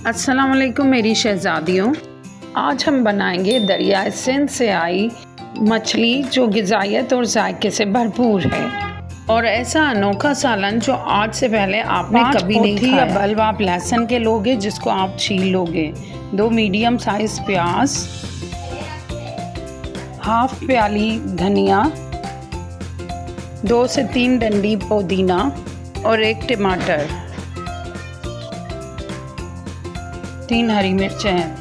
अस्सलाम वालेकुम मेरी शहज़ादियों। आज हम बनाएंगे दरियाए सिंध से आई मछली जो ग़िज़ाइयत और जायके से भरपूर है और ऐसा अनोखा सालन जो आज से पहले आपने कभी नहीं खाया। या बल्ब आप लहसुन के लोगे जिसको आप छील लोगे, 2 मीडियम साइज़ प्याज, हाफ प्याली धनिया, 2 से 3 डंडी पुदीना और 1 टमाटर, 3 हरी मिर्चें हैं,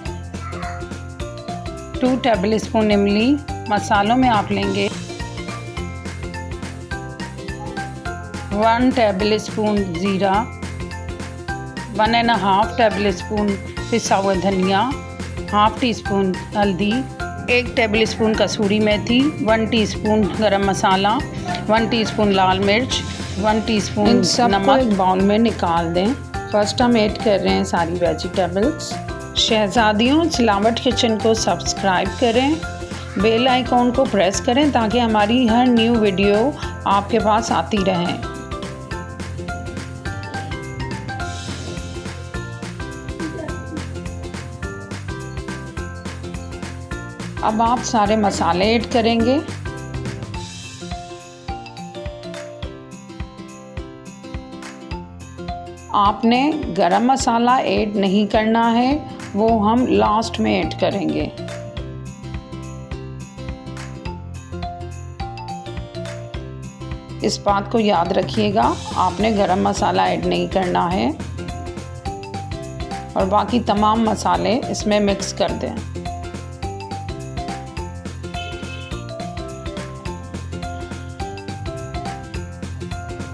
2 टेबल स्पून इमली। मसालों में आप लेंगे 1 टेबल स्पून ज़ीरा, 1.5 टेबल स्पून पिसा हुआ धनिया, हाफ टी स्पून हल्दी, 1 टेबल स्पून कसूरी मेथी, 1 टीस्पून गरम मसाला, 1 टीस्पून लाल मिर्च, 1 टीस्पून नमक। एक बाउल में निकाल दें। फर्स्ट हम ऐड कर रहे हैं सारी वेजिटेबल्स। शहज़ादियों, चिलावट किचन को सब्सक्राइब करें, बेल आइकॉन को प्रेस करें ताकि हमारी हर न्यू वीडियो आपके पास आती रहे। अब आप सारे मसाले ऐड करेंगे। आपने गरम मसाला ऐड नहीं करना है, वो हम लास्ट में ऐड करेंगे। इस बात को याद रखिएगा, आपने गरम मसाला ऐड नहीं करना है और बाकी तमाम मसाले इसमें मिक्स कर दें।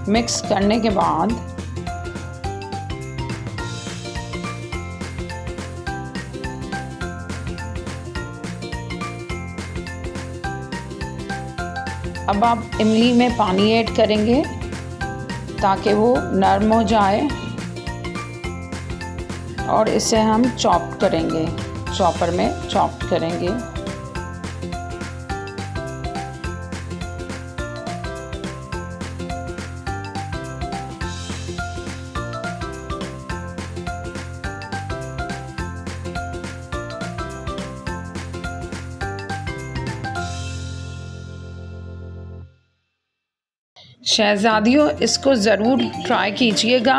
मिक्स करने के बाद अब आप इमली में पानी ऐड करेंगे ताकि वो नरम हो जाए और इसे हम चॉप करेंगे, चॉपर में चॉप करेंगे। शहज़ादियों, इसको ज़रूर ट्राई कीजिएगा,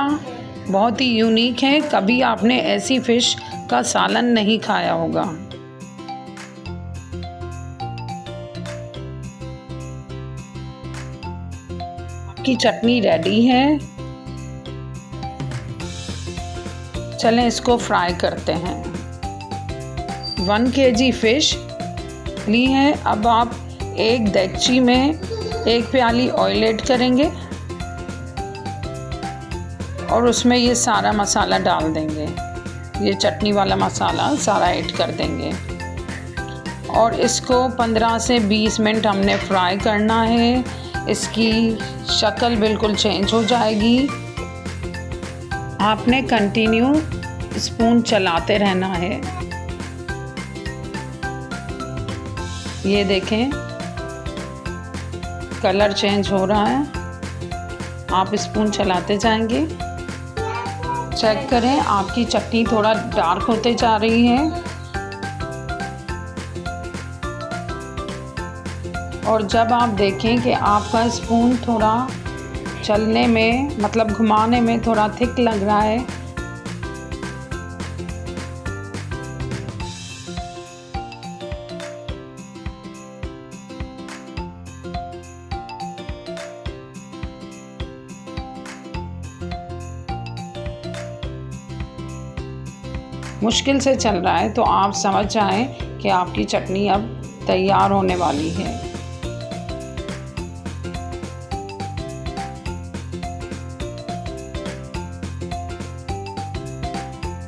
बहुत ही यूनिक है। कभी आपने ऐसी फ़िश का सालन नहीं खाया होगा। आपकी चटनी रेडी है, चलें इसको फ्राई करते हैं। 1 kg फ़िश ली है। अब आप एक देगची में 1 प्याली ऑयल ऐड करेंगे और उसमें ये सारा मसाला डाल देंगे। ये चटनी वाला मसाला सारा ऐड कर देंगे और इसको 15 से 20 मिनट हमने फ्राई करना है। इसकी शक्ल बिल्कुल चेंज हो जाएगी। आपने कंटिन्यू स्पून चलाते रहना है। ये देखें, कलर चेंज हो रहा है। आप स्पून चलाते जाएंगे। चेक करें, आपकी चटनी थोड़ा डार्क होते जा रही है और जब आप देखें कि आपका स्पून थोड़ा चलने में, मतलब घुमाने में थोड़ा थिक लग रहा है, मुश्किल से चल रहा है, तो आप समझ जाएं कि आपकी चटनी अब तैयार होने वाली है।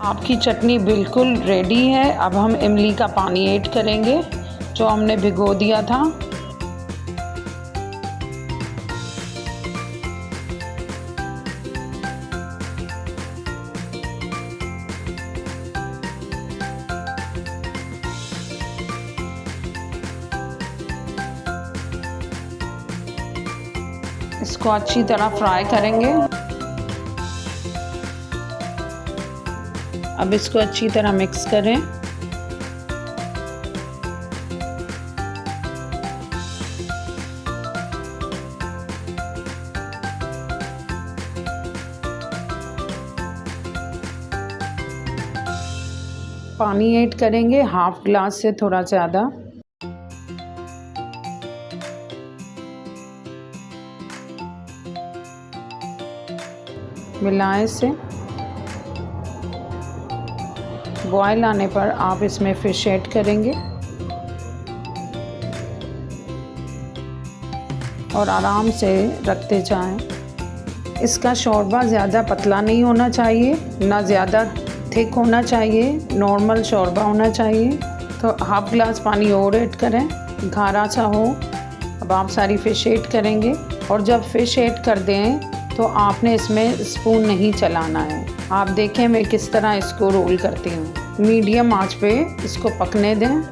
आपकी चटनी बिल्कुल रेडी है। अब हम इमली का पानी ऐड करेंगे जो हमने भिगो दिया था। इसको अच्छी तरह फ्राई करेंगे। अब इसको अच्छी तरह मिक्स करें। पानी ऐड करेंगे हाफ ग्लास से थोड़ा ज़्यादा। मिलाएं इसे। बॉयल आने पर आप इसमें फ़िश ऐड करेंगे और आराम से रखते जाएं। इसका शोरबा ज़्यादा पतला नहीं होना चाहिए, ना ज़्यादा थिक होना चाहिए, नॉर्मल शोरबा होना चाहिए। तो हाफ ग्लास पानी और ऐड करें, गाढ़ा सा हो। अब आप सारी फ़िश ऐड करेंगे और जब फ़िश ऐड कर दें तो आपने इसमें स्पून नहीं चलाना है। आप देखें मैं किस तरह इसको रोल करती हूँ। मीडियम आंच पे इसको पकने दें।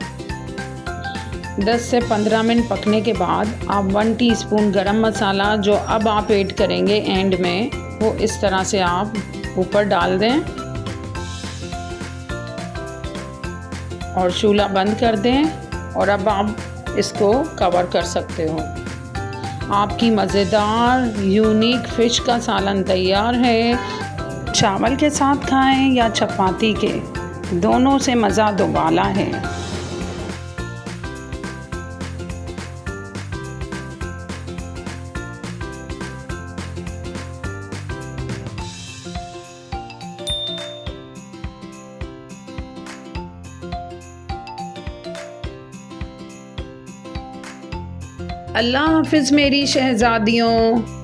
10 से 15 मिनट पकने के बाद आप 1 टीस्पून गरम मसाला जो अब आप ऐड करेंगे एंड में, वो इस तरह से आप ऊपर डाल दें और चूल्हा बंद कर दें। और अब आप इसको कवर कर सकते हो। आपकी मज़ेदार यूनिक फ़िश का सालन तैयार है। चावल के साथ खाएं या चपाती के, दोनों से मज़ा दोबाला है। अल्लाह हाफ़िज़ मेरी शहज़ादियों।